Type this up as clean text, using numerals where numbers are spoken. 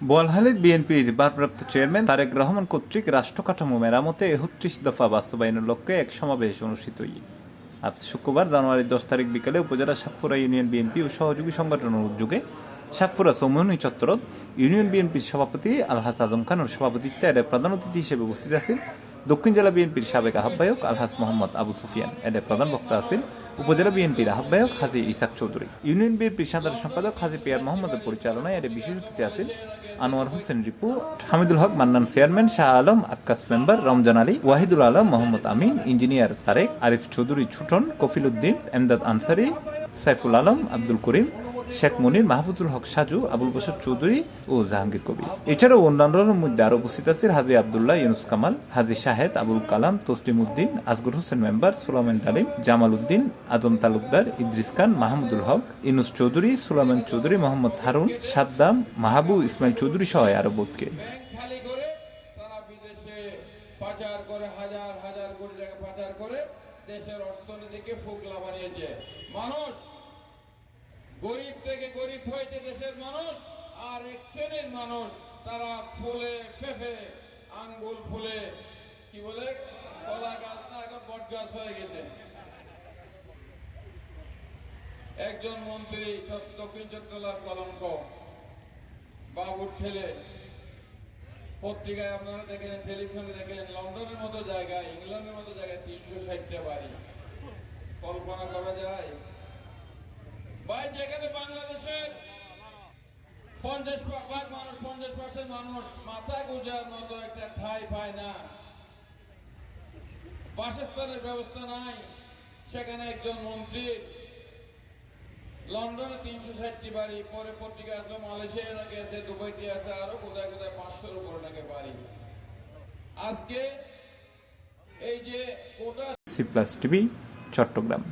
বোয়ালখালী বিএনপির ভারপ্রাপ্ত চেয়ারম্যান তারেক রহমান কর্তৃক রাষ্ট্র কাঠামো মেরামতে ৩১ দফা বাস্তবায়নের লক্ষ্যে এক সমাবেশ অনুষ্ঠিত আজ শুক্রবার জানুয়ারি ১০ তারিখ বিকালে উপজেলা সাতপুরা ইউনিয়ন বিএনপি ও সহযোগী সংগঠনের উদ্যোগে সাতপুরা চৌমুহনী চত্বরত ইউনিয়ন বিএনপির সভাপতি আলহাজ আজম খানের সভাপতিত্বে এর প্রধান অতিথি হিসেবে উপস্থিত আছেন দক্ষিণ জেলা বিএনপির সাবেক আহ্বায়ক আলহাজ মোহাম্মদ আবু সুফিয়ান। এর প্রধান বক্তা আছেন উপজেলা বিএনপির আহ্বায়ক হাজী ইসাক চৌধুরী। ইউনিয়ন বিএনপির সাধারণ সম্পাদক হাজী পিয়ার মোহাম্মদের পরিচালনায় এর বিশেষ অতিথি আছেন আনোয়ার হোসেন রিপু, হামিদুল হক মান্নান চেয়ারম্যান, শাহ আলম আক্কাস মেম্বার, রমজান আলী, ওয়াহিদুল আলম, মোহাম্মদ আমিন, ইঞ্জিনিয়ার তারেক, আরিফ চৌধুরী ছুটন, কফিল উদ্দিন, এমদাদ আনসারি, সাইফুল আলম, আব্দুল করিম, শেখ মনির, মাহফুজুল হক সাজু, আবুল বশর চৌধুরী ও জাহাঙ্গীর কবির। এছাড়াও অন্যান্যদের মধ্যে আরো উপস্থিত আছেন হাজী আবদুল্লাহ, ইউনুস কামাল, হাজী শাহেদ, আবুল কালাম, তসলিম উদ্দিন, আসগর হোসেন মেম্বার, সুলাইমান ডালিম, জামাল উদ্দিন, আজম তালুকদার, ইদ্রিস খান, মাহমুদুল হক, ইউনুস চৌধুরী, সুলাইমান চৌধুরী, মোহাম্মদ হারুন, সাদ্দাম, মাহাবু, ইসমাইল চৌধুরী সহ আরো বোধকে। দেশের অর্থনীতিকে ফোকলা বানিয়েছে। মানুষ গরিব থেকে গরিব হয়েছে দেশের মানুষ, আর এক শ্রেণীর মানুষ তারা ফুলে ফেফে আঙ্গুল ফুলে কি বলে কলা গাছ না এখন বট গাছ হয়ে গেছে। একজন মন্ত্রী দক্ষিণ চট্টলার কলঙ্ক বাবুর ছেলে, পত্রিকায় আপনারা দেখেন, টেলিভিশনে দেখেন, লন্ডনের মতো জায়গায়, ইংল্যান্ডের মতো জায়গায় ৩৬০টা বাড়ি। কল্পনা করা যায় ভাই? যেখানে বাংলাদেশের 50% মানুষ মাথা গুঁজার মতো একটা ঠাঁই পায় না, বাসস্থানের ব্যবস্থা নাই, সেখানে একজন মন্ত্রীর লন্ডনে ৩৬০টি বাড়ি, পরে পত্রিকা আসলো মালয়েশিয়া নাকি আছে, দুবাইতে আছে, আরো কোথায় কোথায় ৫০০-র উপরে নাকি বাড়ি। আজকে এই যে গোটা সি প্লাস টিভি চট্টগ্রাম।